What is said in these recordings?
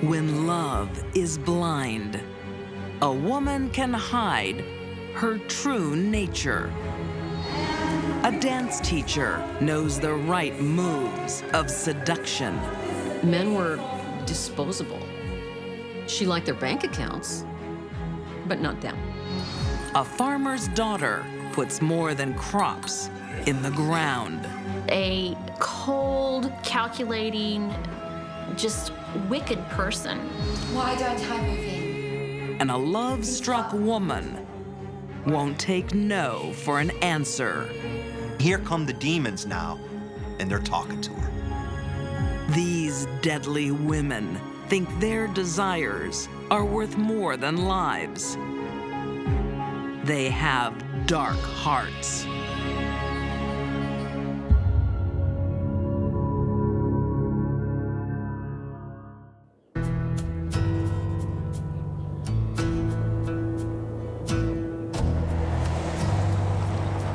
When love is blind, a woman can hide her true nature. A dance teacher knows the right moves of seduction. Men were disposable. She liked their bank accounts, but not them. A farmer's daughter puts more than crops in the ground. A cold, calculating, just wicked person. Why don't I move in? And a love-struck woman won't take no for an answer. Here come the demons now, and they're talking to her. These deadly women think their desires are worth more than lives. They have dark hearts.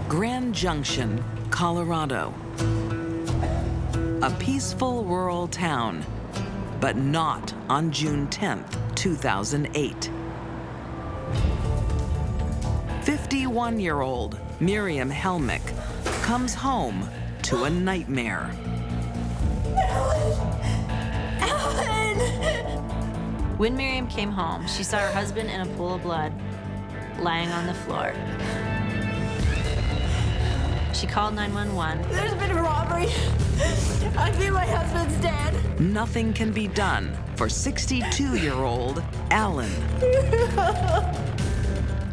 Grand Junction, Colorado. A peaceful rural town, but not on June 10th, 2008. 51-year-old Miriam Helck comes home to a nightmare. When Miriam came home, she saw her husband in a pool of blood, lying on the floor. She called 911. There's been a robbery. I think my husband's dead. Nothing can be done for 62-year-old Alan.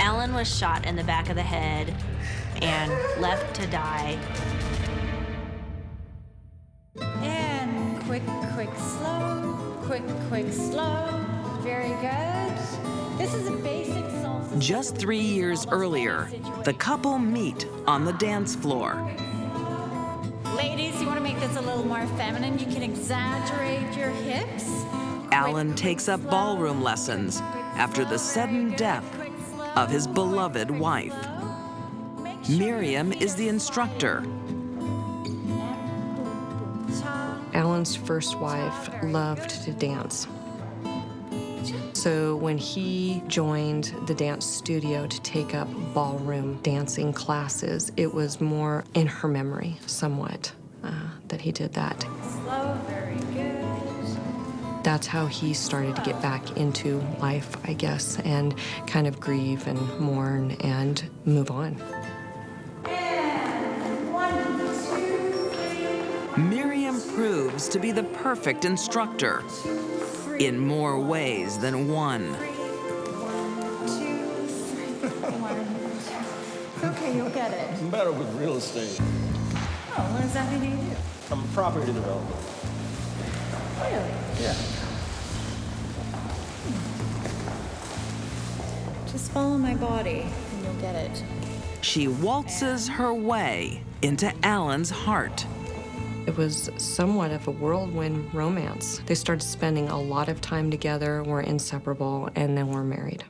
Alan was shot in the back of the head and left to die. And quick, slow. Quick, slow. Very good. This is a basic salsa. Just 3 years earlier, the couple meet on the dance floor. Ladies, you want to make this a little more feminine? You can exaggerate your hips. Alan takes up ballroom lessons after the sudden death of his beloved wife. Miriam is the instructor. Alan's first wife loved to dance. So when he joined the dance studio to take up ballroom dancing classes, it was more in her memory, somewhat, that he did that. Slow, very good. That's how he started to get back into life, I guess, and kind of grieve and mourn and move on. And 1, 2, 3. Miriam proves to be the perfect instructor in more ways than one. 1, 2, 3. 1, 2. Okay, you'll get it. I'm better with real estate. Oh, what exactly do you do? I'm a property developer. Really? Yeah. Just follow my body and you'll get it. She waltzes her way into Alan's heart. It was somewhat of a whirlwind romance. They started spending a lot of time together, were inseparable, and then were married.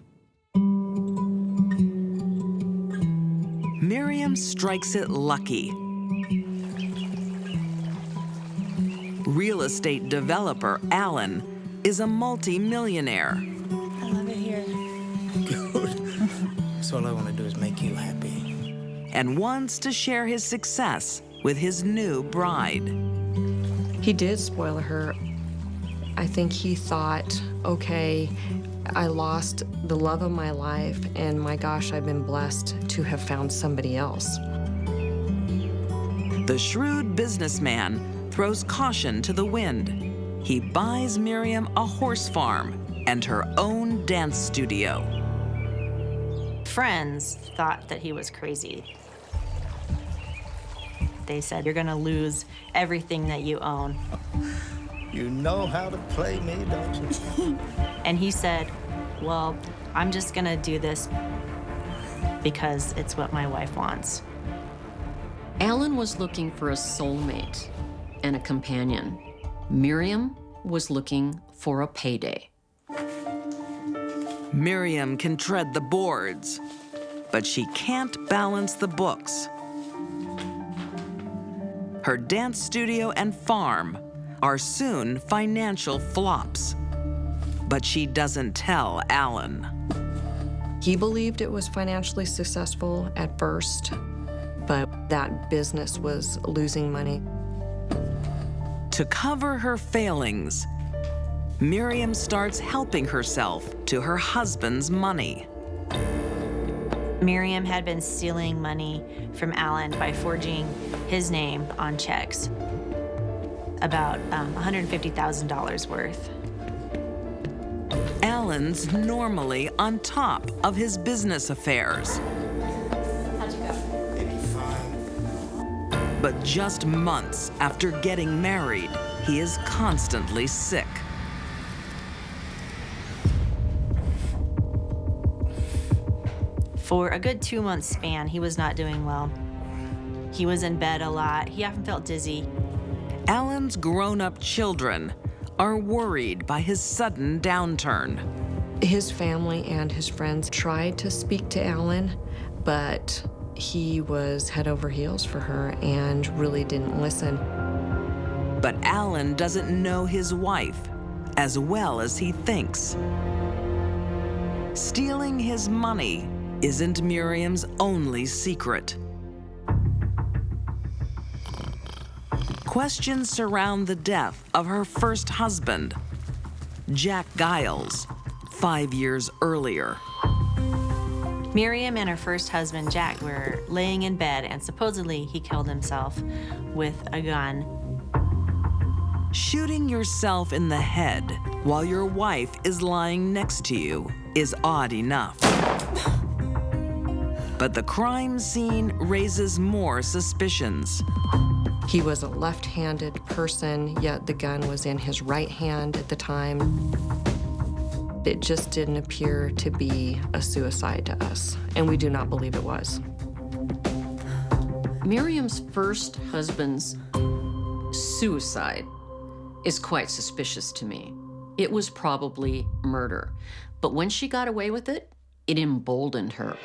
Miriam strikes it lucky. Real estate developer Alan is a multi-millionaire. I love it here. Good. So all I want to do is make you happy. And wants to share his success with his new bride. He did spoil her. I think he thought, okay, I lost the love of my life, and my gosh, I've been blessed to have found somebody else. The shrewd businessman throws caution to the wind. He buys Miriam a horse farm and her own dance studio. Friends thought that he was crazy. They said, you're gonna lose everything that you own. You know how to play me, don't you? And he said, well, I'm just gonna do this because it's what my wife wants. Alan was looking for a soulmate and a companion. Miriam was looking for a payday. Miriam can tread the boards, but she can't balance the books. Her dance studio and farm are soon financial flops. but she doesn't tell Alan. He believed it was financially successful at first, but that business was losing money. To cover her failings, Miriam starts helping herself to her husband's money. Miriam had been stealing money from Alan by forging his name on checks, about $150,000 worth. Alan's normally on top of his business affairs. But just months after getting married, he is constantly sick. For a good 2-month span, he was not doing well. He was in bed a lot. He often felt dizzy. Alan's grown-up children are worried by his sudden downturn. His family and his friends tried to speak to Alan, but he was head over heels for her and really didn't listen. But Alan doesn't know his wife as well as he thinks. Stealing his money isn't Miriam's only secret. Questions surround the death of her first husband, Jack Giles, 5 years earlier. Miriam and her first husband, Jack, were laying in bed, and supposedly he killed himself with a gun. Shooting yourself in the head while your wife is lying next to you is odd enough. But the crime scene raises more suspicions. He was a left-handed person, yet the gun was in his right hand at the time. It just didn't appear to be a suicide to us, and we do not believe it was. Miriam's first husband's suicide is quite suspicious to me. It was probably murder, but when she got away with it, it emboldened her.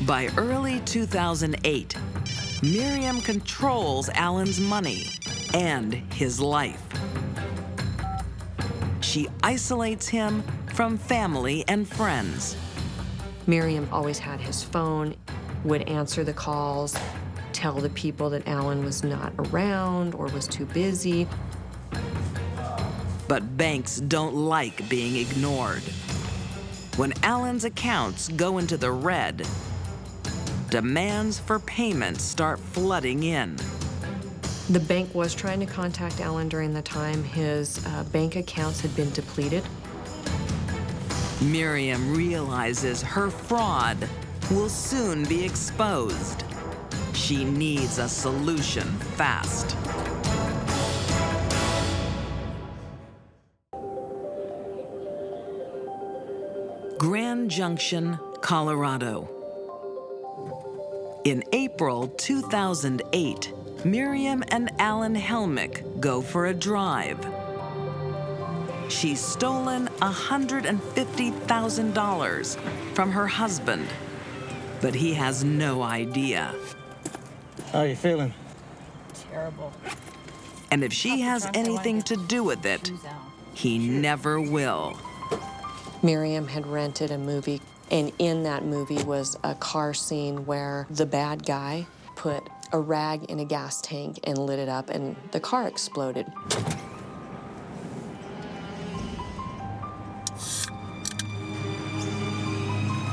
By early 2008, Miriam controls Alan's money and his life. She isolates him from family and friends. Miriam always had his phone, would answer the calls, tell the people that Alan was not around or was too busy. But banks don't like being ignored. When Alan's accounts go into the red, demands for payment start flooding in. The bank was trying to contact Alan during the time his bank accounts had been depleted. Miriam realizes her fraud will soon be exposed. She needs a solution fast. Grand Junction, Colorado. In April 2008, Miriam and Alan Helck go for a drive. She's stolen $150,000 from her husband, but he has no idea. How are you feeling? Terrible. And if she has anything to do with it, he never will. Miriam had rented a movie, and in that movie was a car scene where the bad guy put a rag in a gas tank and lit it up, and the car exploded. I'll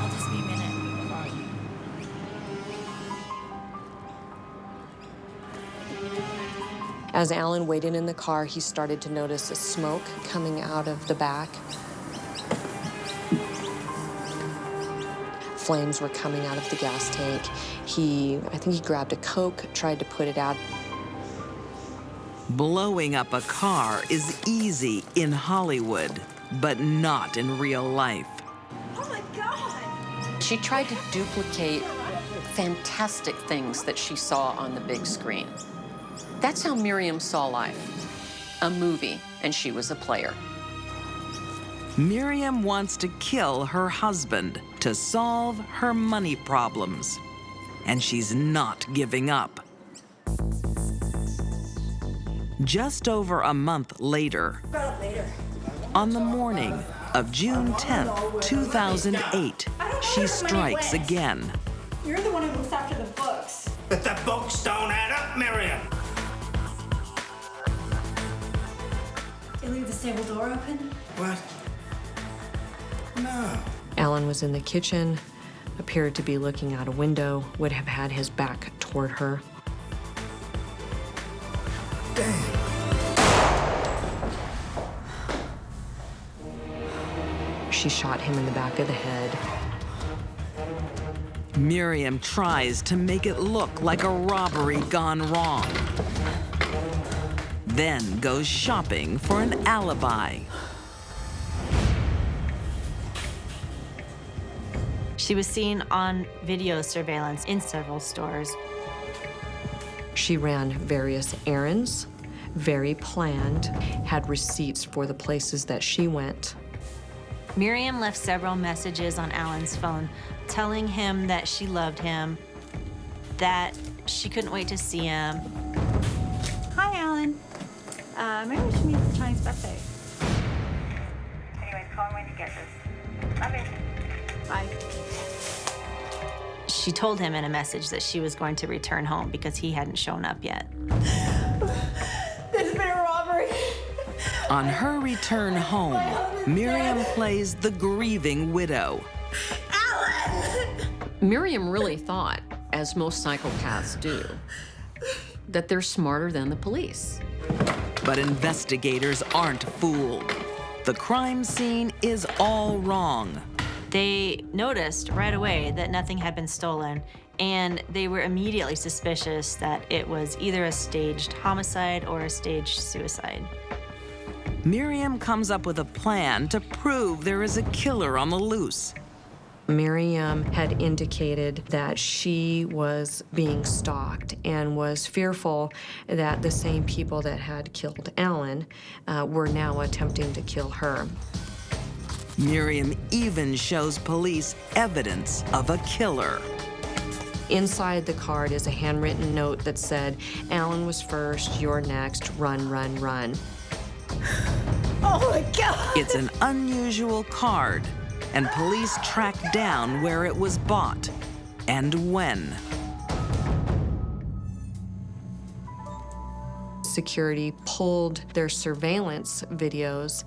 just be a minute. As Alan waited in the car, he started to notice a smoke coming out of the back. Flames were coming out of the gas tank. I think he grabbed a Coke, tried to put it out. Blowing up a car is easy in Hollywood, but not in real life. Oh my God! She tried to duplicate fantastic things that she saw on the big screen. That's how Miriam saw life. A movie, and she was a player. Miriam wants to kill her husband to solve her money problems, and she's not giving up. Just over a month later, On the morning of June 10th, 2008, she strikes again. You're the one who looks after the books. But the books don't add up, Miriam. You leave the stable door open? What? No. Alan was in the kitchen, appeared to be looking out a window, would have had his back toward her. Damn. She shot him in the back of the head. Miriam tries to make it look like a robbery gone wrong, then goes shopping for an alibi. She was seen on video surveillance in several stores. She ran various errands, very planned, had receipts for the places that she went. Miriam left several messages on Alan's phone telling him that she loved him, that she couldn't wait to see him. Hi, Alan. Maybe we should meet for Chinese buffet. Anyways, call me when you get this. Love it. Bye. She told him in a message that she was going to return home because he hadn't shown up yet. There's been a robbery. On her return home, Miriam plays the grieving widow. Miriam really thought, as most psychopaths do, that they're smarter than the police. But investigators aren't fooled. The crime scene is all wrong. They noticed right away that nothing had been stolen, and they were immediately suspicious that it was either a staged homicide or a staged suicide. Miriam comes up with a plan to prove there is a killer on the loose. Miriam had indicated that she was being stalked and was fearful that the same people that had killed Alan were now attempting to kill her. Miriam even shows police evidence of a killer. Inside the card is a handwritten note that said, "Alan was first, you're next, run, run, run." Oh my God! It's an unusual card, and police track down where it was bought and when. Security pulled their surveillance videos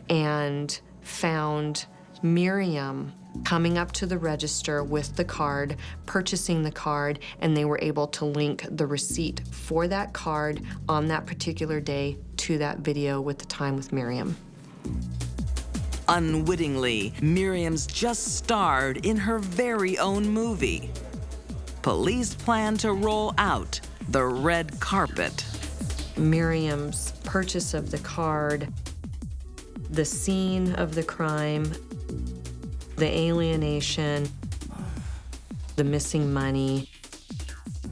and found Miriam coming up to the register with the card, purchasing the card, and they were able to link the receipt for that card on that particular day to that video with the time with Miriam. Unwittingly, Miriam's just starred in her very own movie. Police plan to roll out the red carpet. Miriam's purchase of the card, the scene of the crime, the alienation, the missing money,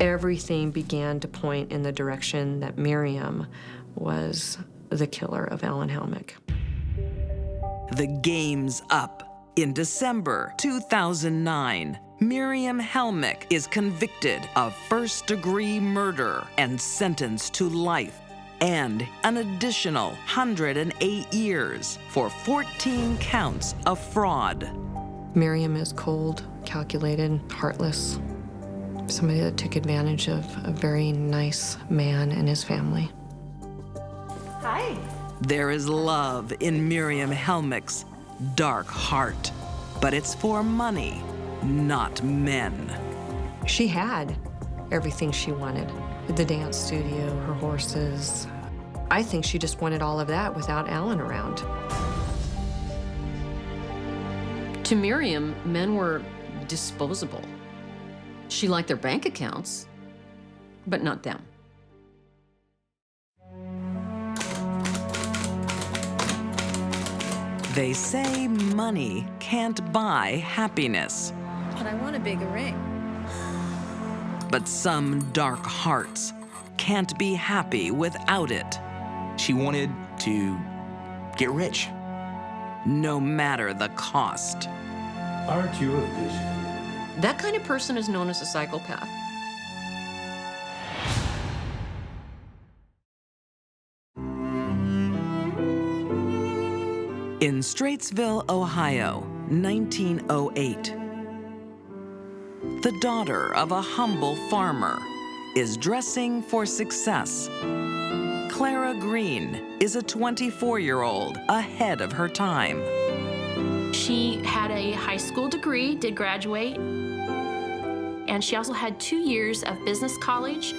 everything began to point in the direction that Miriam was the killer of Alan Helck. The game's up. In December 2009, Miriam Helck is convicted of first-degree murder and sentenced to life and an additional 108 years for 14 counts of fraud. Miriam is cold, calculated, heartless. Somebody that took advantage of a very nice man and his family. Hi. There is love in Miriam Helck's dark heart, but it's for money, not men. She had everything she wanted. The dance studio, her horses. I think she just wanted all of that without Alan around. To Miriam, men were disposable. She liked their bank accounts, but not them. They say money can't buy happiness. But I want a bigger ring. But some dark hearts can't be happy without it, She wanted to get rich. no matter the cost. Aren't you a vision? That kind of person is known as a psychopath. In Straitsville, Ohio, 1908, the daughter of a humble farmer is dressing for success. Clara Green is a 24-year-old ahead of her time. She had a high school degree, did graduate, and she also had 2 years of business college.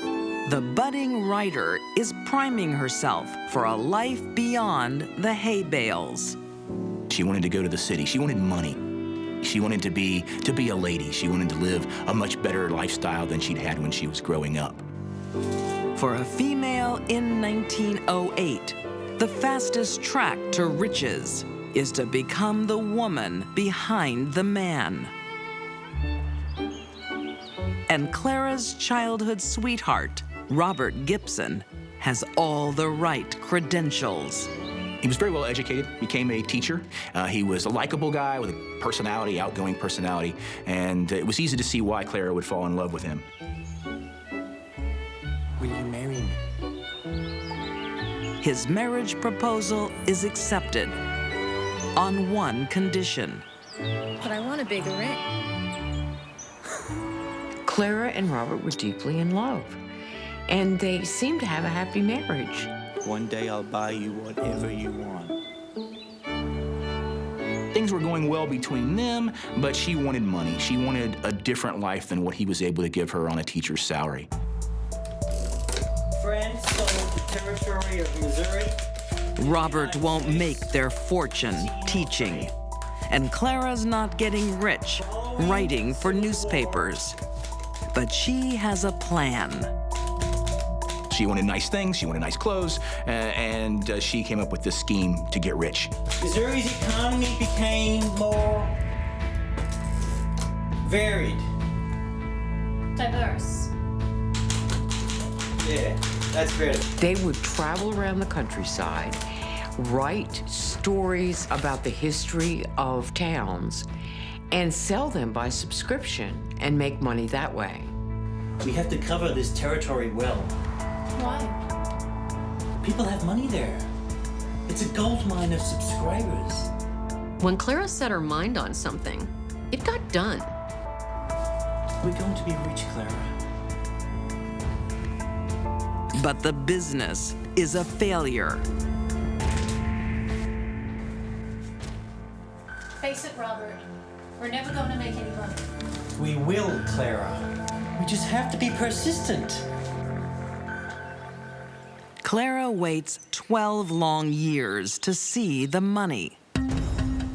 The budding writer is priming herself for a life beyond the hay bales. She wanted to go to the city. She wanted money. She wanted to be a lady. She wanted to live a much better lifestyle than she'd had when she was growing up. For a female in 1908, the fastest track to riches is to become the woman behind the man. And Clara's childhood sweetheart, Robert Gibson, has all the right credentials. He was very well educated, became a teacher. He was a likable guy with a personality, outgoing personality, and it was easy to see why Clara would fall in love with him. Will you marry me? His marriage proposal is accepted on one condition. But I want a bigger ring. Clara and Robert were deeply in love, and they seemed to have a happy marriage. One day I'll buy you whatever you want. Things were going well between them, but she wanted money. She wanted a different life than what he was able to give her on a teacher's salary. France sold the territory of Missouri. Robert won't make their fortune teaching, and Clara's not getting rich writing for newspapers. But she has a plan. She wanted nice things, she wanted nice clothes, and she came up with this scheme to get rich. Missouri's economy became more varied. Diverse. Yeah, that's better. They would travel around the countryside, write stories about the history of towns, and sell them by subscription and make money that way. We have to cover this territory well. Why? People have money there. It's a gold mine of subscribers. When Clara set her mind on something, it got done. We're going to be rich, Clara. But the business is a failure. Face it, Robert. We're never going to make any money. We will, Clara. We just have to be persistent. Clara waits 12 long years to see the money.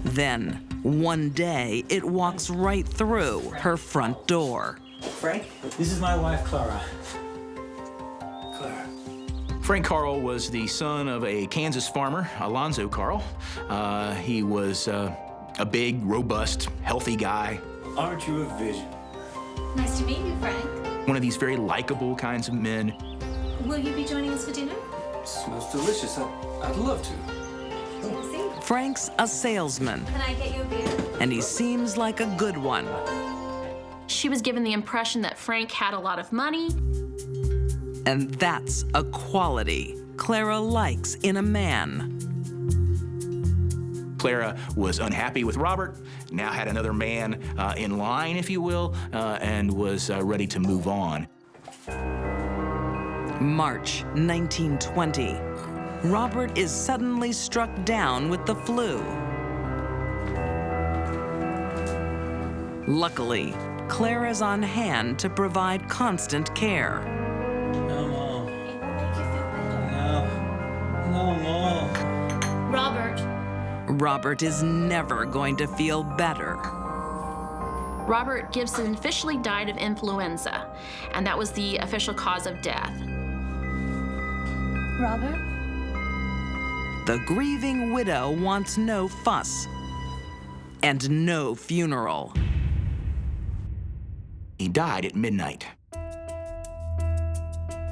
Then, one day, it walks right through her front door. Frank, this is my wife, Clara. Clara. Frank Carl was the son of a Kansas farmer, Alonzo Carl. He was a big, robust, healthy guy. Aren't you a vision? Nice to meet you, Frank. One of these very likable kinds of men. Will you be joining us for dinner? Smells delicious. I'd love to. Frank's a salesman, Can I get you a beer? and he seems like a good one. She was given the impression that Frank had a lot of money. And that's a quality Clara likes in a man. Clara was unhappy with Robert, now had another man in line, if you will, and was ready to move on. March 1920. Robert is suddenly struck down with the flu. Luckily, Clara's on hand to provide constant care. No more. It will make you feel better. No more. Robert. Robert is never going to feel better. Robert Gibson officially died of influenza, and that was the official cause of death. Robert? The grieving widow wants no fuss and no funeral. He died at midnight.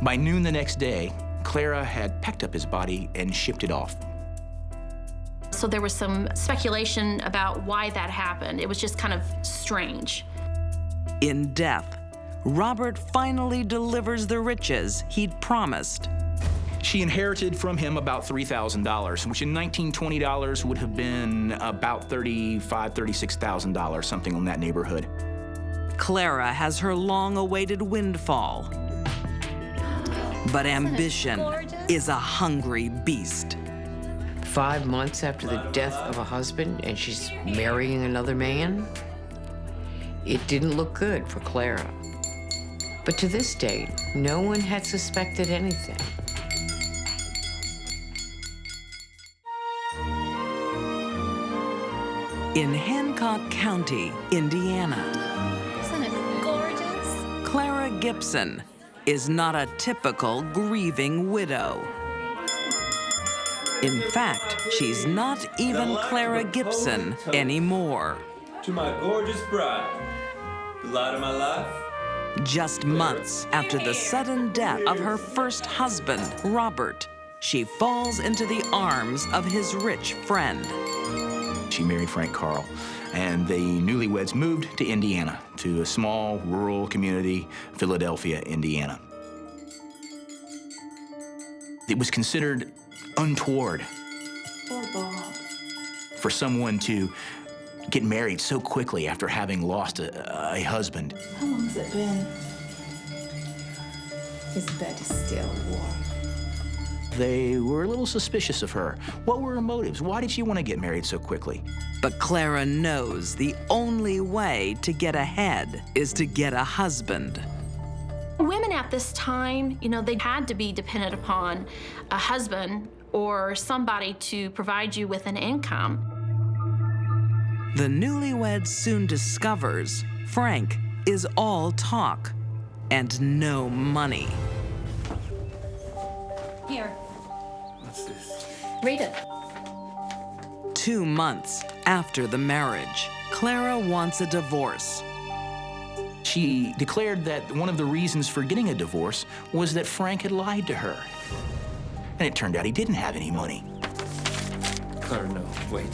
By noon the next day, Clara had packed up his body and shipped it off. So there was some speculation about why that happened. It was just kind of strange. In death, Robert finally delivers the riches he'd promised. She inherited from him about $3,000, which in $1920 would have been about $35,000, $36,000, something in that neighborhood. Clara has her long-awaited windfall. But ambition is a hungry beast. 5 months after the death of a husband, and she's marrying another man? It didn't look good for Clara. But to this date, no one had suspected anything. In Hancock County, Indiana, Isn't it gorgeous? Clara Gibson is not a typical grieving widow. In fact, she's not even Clara Gibson anymore. To my gorgeous bride, the light of my life. Just months after the sudden death of her first husband, Robert, she falls into the arms of his rich friend. She married Frank Carl, and the newlyweds moved to Indiana, to a small rural community, Philadelphia, Indiana. It was considered untoward for someone to get married so quickly after having lost a husband. How long has it been? His bed is still warm. They were a little suspicious of her. What were her motives? Why did she want to get married so quickly? But Clara knows the only way to get ahead is to get a husband. Women at this time, they had to be dependent upon a husband or somebody to provide you with an income. The newlywed soon discovers Frank is all talk and no money. Here. What's this? Read it. 2 months after the marriage, Clara wants a divorce. She declared that one of the reasons for getting a divorce was that Frank had lied to her. And it turned out he didn't have any money. Clara, no, wait.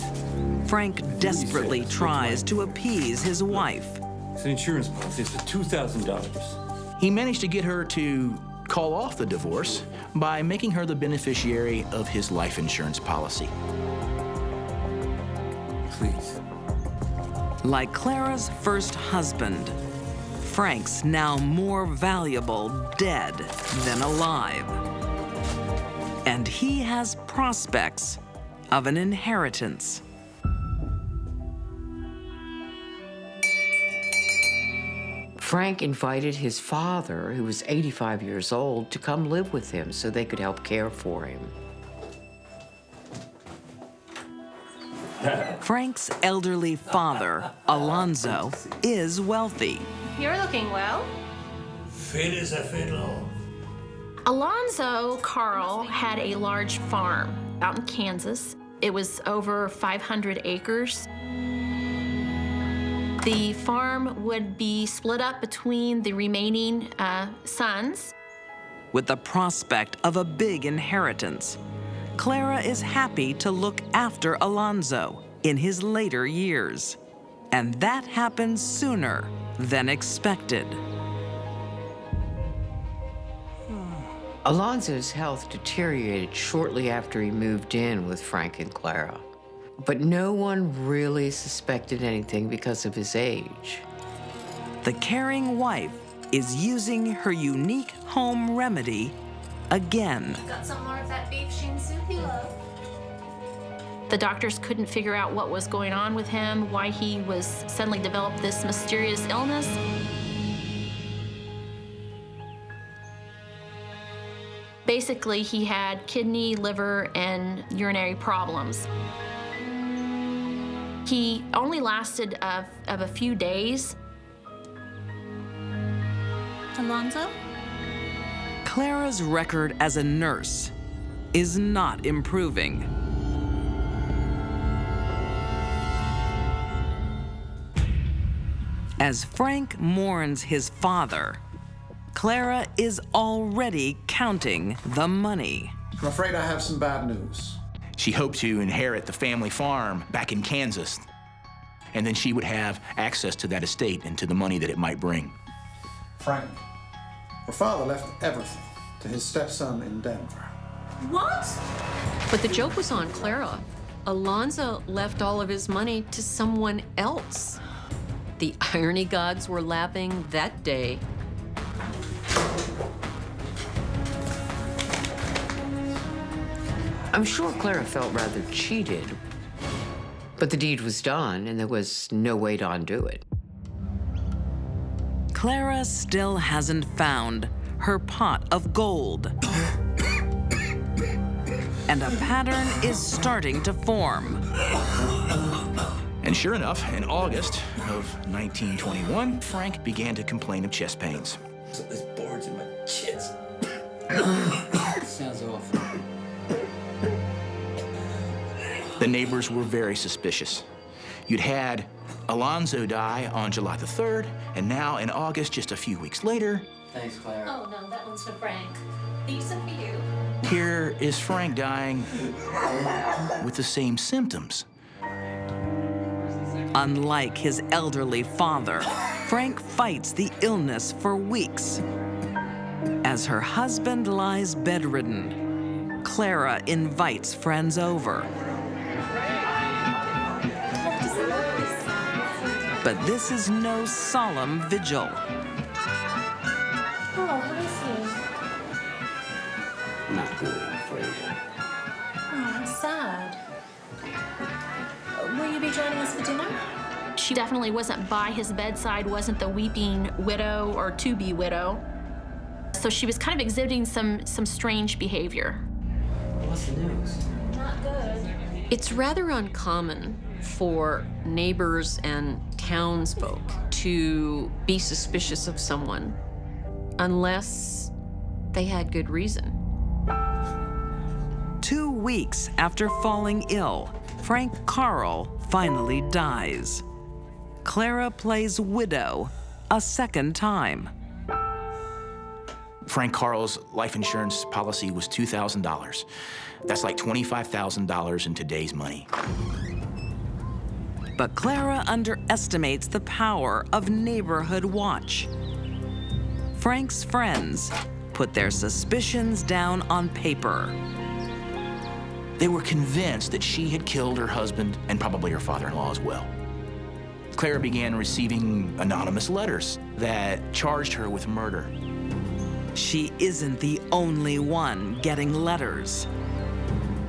Frank desperately tries to appease his wife. It's an insurance policy. It's for $2,000. He managed to get her to call off the divorce by making her the beneficiary of his life insurance policy. Please. Like Clara's first husband, Frank's now more valuable dead than alive. And he has prospects of an inheritance. Frank invited his father, who was 85 years old, to come live with him so they could help care for him. Frank's elderly father, Alonzo, is wealthy. You're looking well. Fit as a fiddle. Alonzo Carl had a large farm out in Kansas. It was over 500 acres. The farm would be split up between the remaining sons. With the prospect of a big inheritance, Clara is happy to look after Alonzo in his later years. And that happens sooner than expected. Alonzo's health deteriorated shortly after he moved in with Frank and Clara. But no one really suspected anything because of his age. The caring wife is using her unique home remedy again. Got some more of that beef shin soup you love. The doctors couldn't figure out what was going on with him, why he was suddenly developed this mysterious illness. Basically, he had kidney, liver, and urinary problems. He only lasted of a few days. Alonzo? Clara's record as a nurse is not improving. As Frank mourns his father, Clara is already counting the money. I'm afraid I have some bad news. She hoped to inherit the family farm back in Kansas, and then she would have access to that estate and to the money that it might bring. Frank, her father left everything to his stepson in Denver. What? But the joke was on Clara. Alonzo left all of his money to someone else. The irony gods were laughing that day. I'm sure Clara felt rather cheated, but the deed was done and there was no way to undo it. Clara still hasn't found her pot of gold. And a pattern is starting to form. And sure enough, in August of 1921, Frank began to complain of chest pains. So there's boards in my chest. Sounds awful. The neighbors were very suspicious. You'd had Alonzo die on July the 3rd, and now in August, just a few weeks later, Thanks, Clara. Oh, no, that one's for Frank. These are for you. here is Frank dying with the same symptoms. Unlike his elderly father, Frank fights the illness for weeks. As her husband lies bedridden, Clara invites friends over. But this is no solemn vigil. Oh, how is he? Not good, I'm afraid. Oh, I'm sad. Will you be joining us for dinner? She definitely wasn't by his bedside, wasn't the weeping widow or to-be widow. So she was kind of exhibiting some strange behavior. What's the news? Not good. It's rather uncommon for neighbors and townsfolk to be suspicious of someone unless they had good reason. 2 weeks after falling ill, Frank Carl finally dies. Clara plays widow a second time. Frank Carl's life insurance policy was $2,000. That's like $25,000 in today's money. But Clara underestimates the power of neighborhood watch. Frank's friends put their suspicions down on paper. They were convinced that she had killed her husband and probably her father-in-law as well. Clara began receiving anonymous letters that charged her with murder. She isn't the only one getting letters.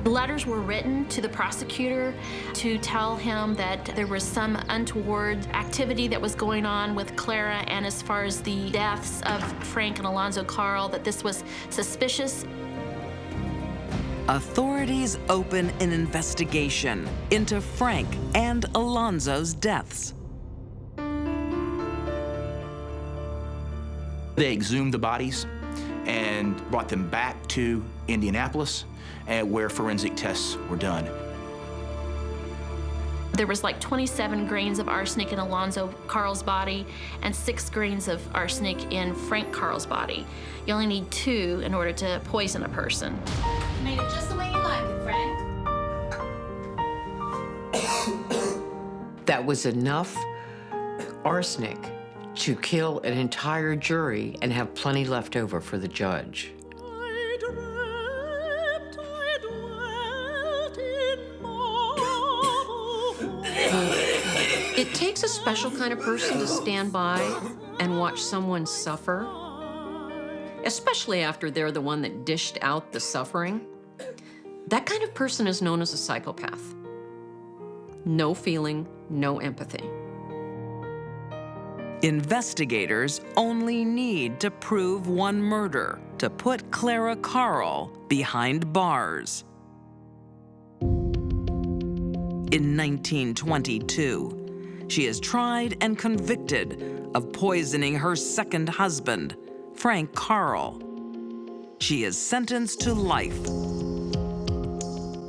Letters were written to the prosecutor to tell him that there was some untoward activity that was going on with Clara, and as far as the deaths of Frank and Alonzo Carl, that this was suspicious. Authorities open an investigation into Frank and Alonzo's deaths. They exhumed the bodies and brought them back to Indianapolis, where forensic tests were done. There was like 27 grains of arsenic in Alonzo Carl's body and 6 grains of arsenic in Frank Carl's body. You only need 2 in order to poison a person. You made it just the way you like it, Frank. That was enough arsenic to kill an entire jury and have plenty left over for the judge. It takes a special kind of person to stand by and watch someone suffer, especially after they're the one that dished out the suffering. That kind of person is known as a psychopath. No feeling, no empathy. Investigators only need to prove one murder to put Clara Carl behind bars. In 1922, she is tried and convicted of poisoning her second husband, Frank Carl. She is sentenced to life.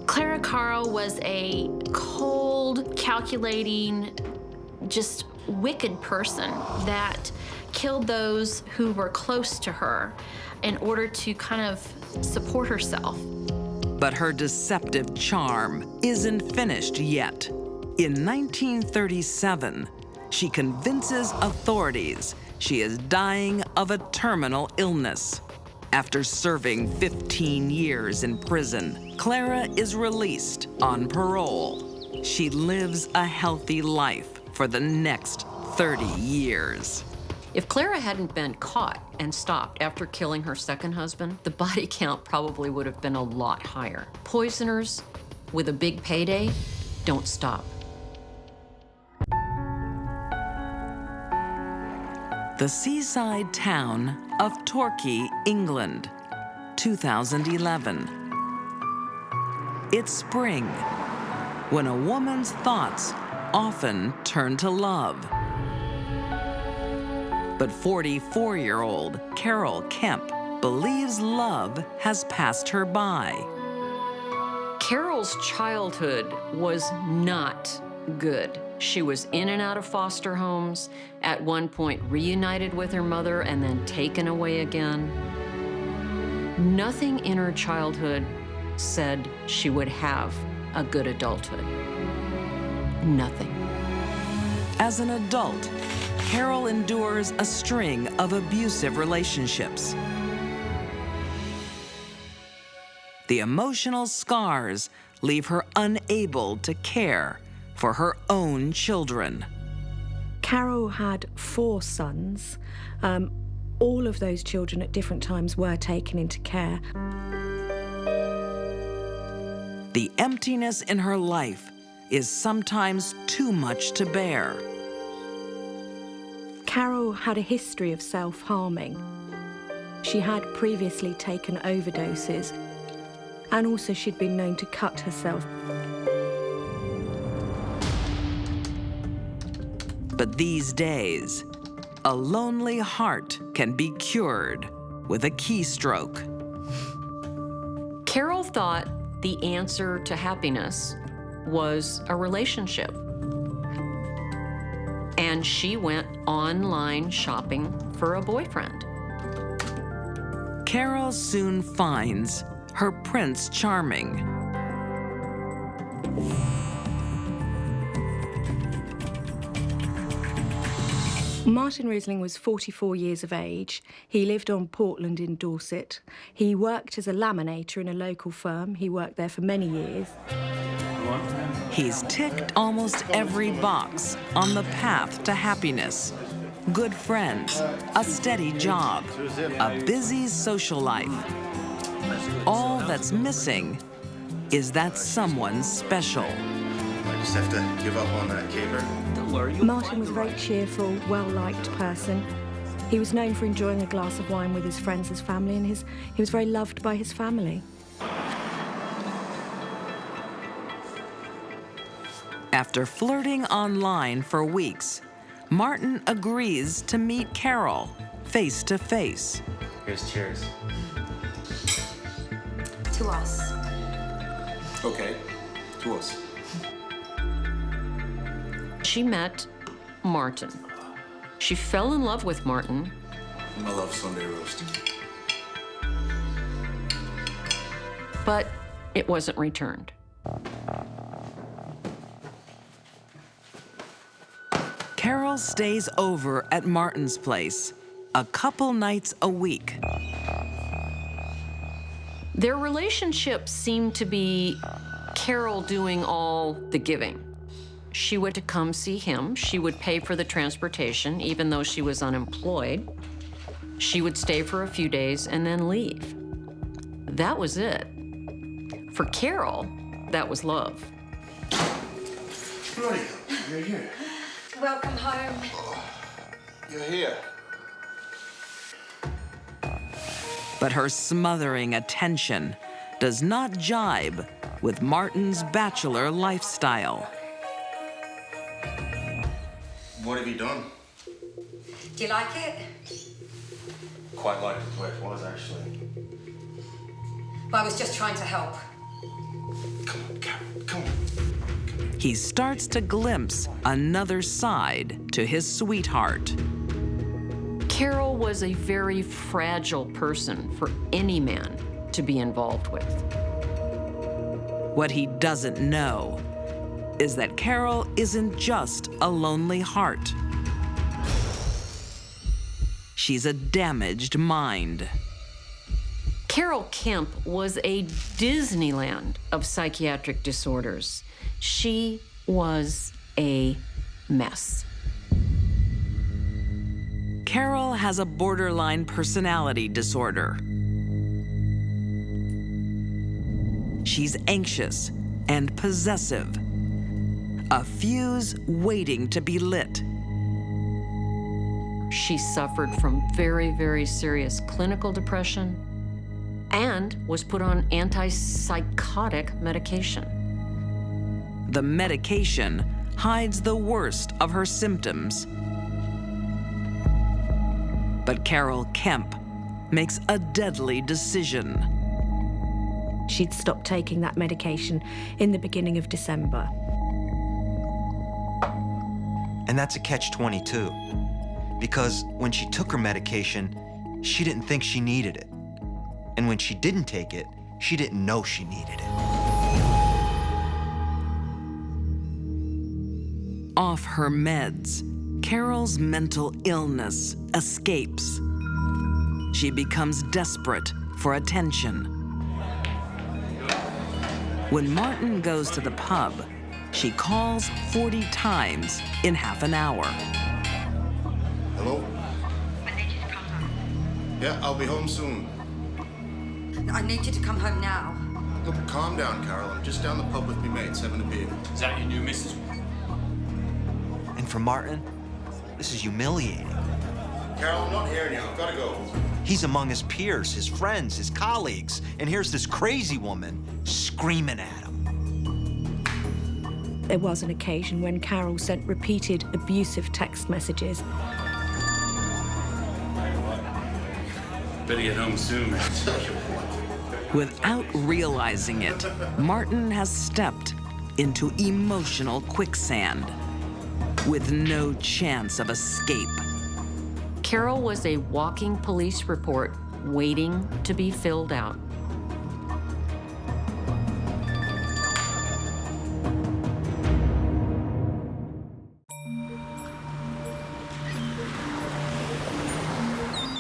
Clara Carl was a cold, calculating, just wicked person that killed those who were close to her in order to kind of support herself. But her deceptive charm isn't finished yet. In 1937, she convinces authorities she is dying of a terminal illness. After serving 15 years in prison, Clara is released on parole. She lives a healthy life for the next 30 years. If Clara hadn't been caught and stopped after killing her second husband, the body count probably would have been a lot higher. Poisoners with a big payday don't stop. The seaside town of Torquay, England, 2011. It's spring, when a woman's thoughts often turn to love. But 44-year-old Carol Kemp believes love has passed her by. Carol's childhood was not good. She was in and out of foster homes, at one point reunited with her mother and then taken away again. Nothing in her childhood said she would have a good adulthood. Nothing. As an adult, Carol endures a string of abusive relationships. The emotional scars leave her unable to care for her own children. Carol had 4 sons. All of those children at different times were taken into care. The emptiness in her life is sometimes too much to bear. Carol had a history of self-harming. She had previously taken overdoses, and also she'd been known to cut herself. But these days, a lonely heart can be cured with a keystroke. Carol thought the answer to happiness was a relationship. And she went online shopping for a boyfriend. Carol soon finds her Prince Charming. Martin Riesling was 44 years of age. He lived on Portland in Dorset. He worked as a laminator in a local firm. He worked there for many years. He's ticked almost every box on the path to happiness. Good friends, a steady job, a busy social life. All that's missing is that someone special. I just have to give up on that caper. Martin was a very cheerful, well-liked person. He was known for enjoying a glass of wine with his friends, his family, and he was very loved by his family. After flirting online for weeks, Martin agrees to meet Carol face to face. Here's cheers. To us. Okay, to us. She met Martin. She fell in love with Martin. I love Sunday roast. But it wasn't returned. Carol stays over at Martin's place a couple nights a week. Their relationship seemed to be Carol doing all the giving. She would to come see him. She would pay for the transportation, even though she was unemployed. She would stay for a few days and then leave. That was it. For Carol, that was love. Bloody hell, you're here. Welcome home. You're here. But her smothering attention does not jibe with Martin's bachelor lifestyle. What have you done? Do you like it? Quite like it the way it was, actually. I was just trying to help. Come on, Karen, come on. He starts to glimpse another side to his sweetheart. Carol was a very fragile person for any man to be involved with. What he doesn't know is that Carol isn't just a lonely heart. She's a damaged mind. Carol Kemp was a Disneyland of psychiatric disorders. She was a mess. Carol has a borderline personality disorder. She's anxious and possessive, a fuse waiting to be lit. She suffered from very, very serious clinical depression and was put on antipsychotic medication. The medication hides the worst of her symptoms. But Carol Kemp makes a deadly decision. She'd stopped taking that medication in the beginning of December. And that's a catch-22. Because when she took her medication, she didn't think she needed it. And when she didn't take it, she didn't know she needed it. Off her meds, Carol's mental illness escapes. She becomes desperate for attention. When Martin goes to the pub, she calls 40 times in half an hour. Hello? Yeah, I'll be home soon. I need you to come home now. Look, calm down, Carol. I'm just down the pub with me mates having a beer. Is that your new missus? And for Martin, this is humiliating. Carol, I'm not hearing you. I've got to go. He's among his peers, his friends, his colleagues, and here's this crazy woman screaming at him. There was an occasion when Carol sent repeated abusive text messages. Better get home soon, man. Without realizing it, Martin has stepped into emotional quicksand with no chance of escape. Carol was a walking police report waiting to be filled out.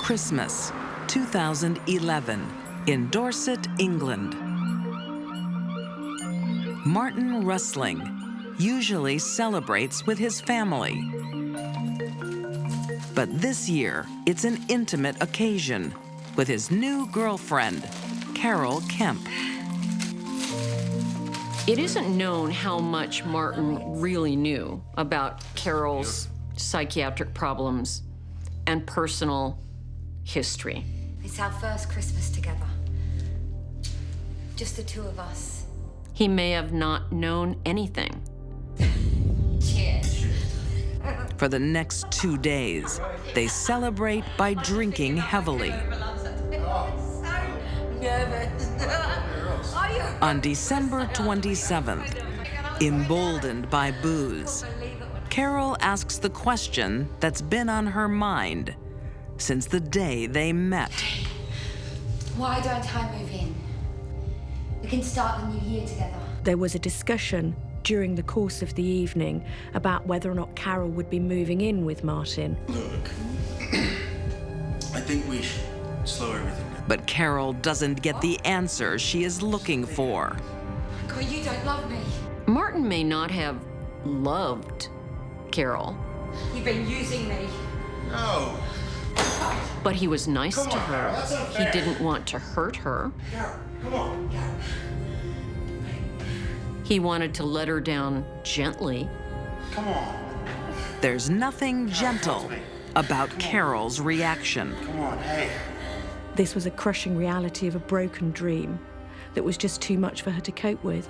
Christmas, 2011, in Dorset, England. Martin Rustling usually celebrates with his family. But this year, it's an intimate occasion with his new girlfriend, Carol Kemp. It isn't known how much Martin really knew about Carol's psychiatric problems and personal history. It's our first Christmas together. Just the two of us. He may have not known anything. Cheers. For the next 2 days, they celebrate by drinking heavily. On December 27th, emboldened by booze, Carol asks the question that's been on her mind since the day they met. Why don't I move in? We can start the new year together. There was a discussion during the course of the evening about whether or not Carol would be moving in with Martin. Look, I think we should slow everything down. But Carol doesn't get the answer she is looking for. God, you don't love me. Martin may not have loved Carol. You've been using me. No. But he was nice Come to on, her. Carol, that's not He fair. didn't want to hurt her. Carol, come on. Carol. He wanted to let her down gently. Come on. There's nothing gentle about Carol's reaction. Come on, hey. This was a crushing reality of a broken dream that was just too much for her to cope with.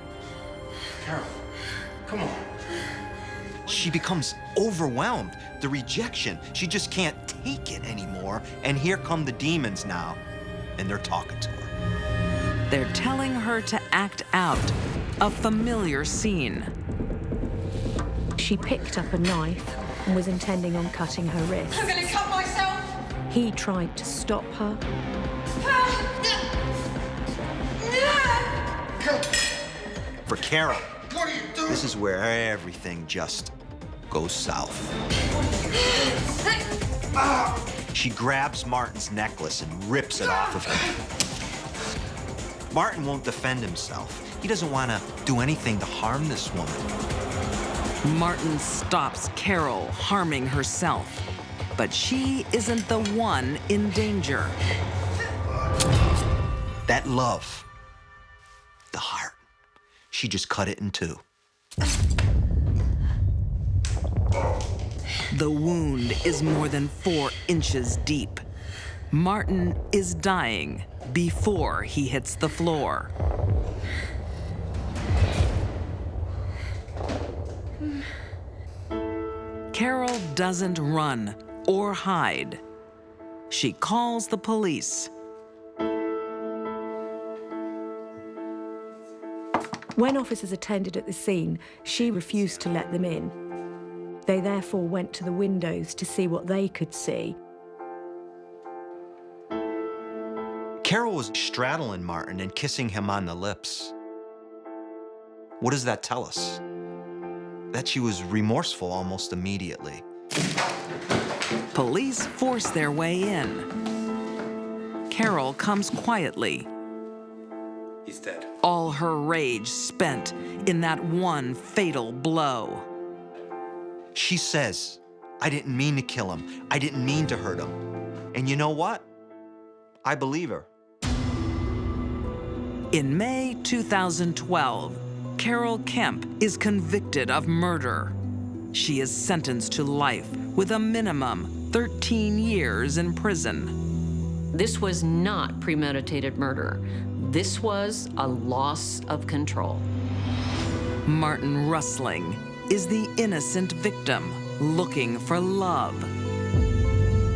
Carol, come on. She becomes overwhelmed. The rejection, she just can't take it anymore. And here come the demons now, and they're talking to her. They're telling her to act out a familiar scene. She picked up a knife and was intending on cutting her wrist. I'm gonna cut myself. He tried to stop her. For Carol, What are you doing? this is where everything just goes south. She grabs Martin's necklace and rips it off of him. Martin won't defend himself. He doesn't want to do anything to harm this woman. Martin stops Carol harming herself, but she isn't the one in danger. That love, the heart, she just cut it in two. The wound is more than 4 inches deep. Martin is dying before he hits the floor. Carol doesn't run or hide. She calls the police. When officers attended at the scene, she refused to let them in. They therefore went to the windows to see what they could see. Carol was straddling Martin and kissing him on the lips. What does that tell us? That she was remorseful almost immediately. Police force their way in. Carol comes quietly. He's dead. All her rage spent in that one fatal blow. She says, I didn't mean to kill him. I didn't mean to hurt him. And you know what? I believe her. In May 2012, Carol Kemp is convicted of murder. She is sentenced to life with a minimum 13 years in prison. This was not premeditated murder. This was a loss of control. Martin Russling is the innocent victim looking for love.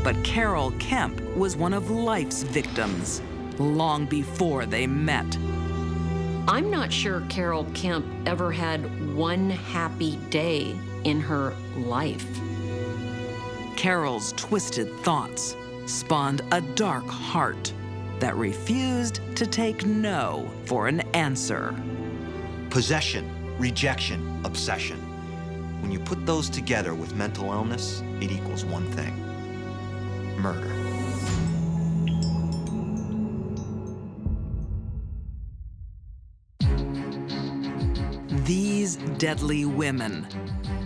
But Carol Kemp was one of life's victims long before they met. I'm not sure Carol Kemp ever had one happy day in her life. Carol's twisted thoughts spawned a dark heart that refused to take no for an answer. Possession, rejection, obsession. When you put those together with mental illness, it equals one thing: murder. These deadly women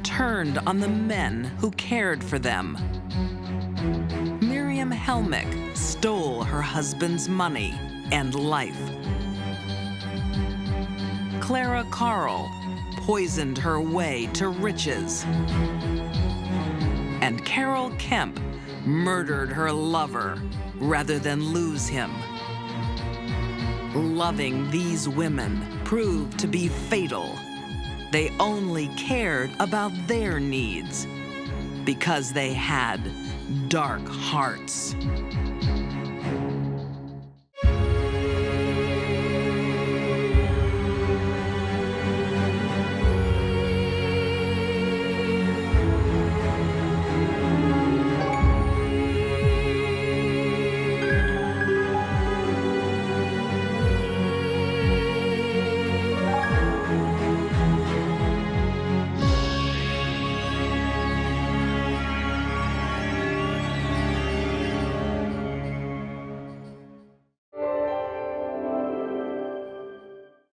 turned on the men who cared for them. Miriam Helck stole her husband's money and life. Clara Carl poisoned her way to riches. And Carol Kemp murdered her lover rather than lose him. Loving these women proved to be fatal. They only cared about their needs because they had dark hearts.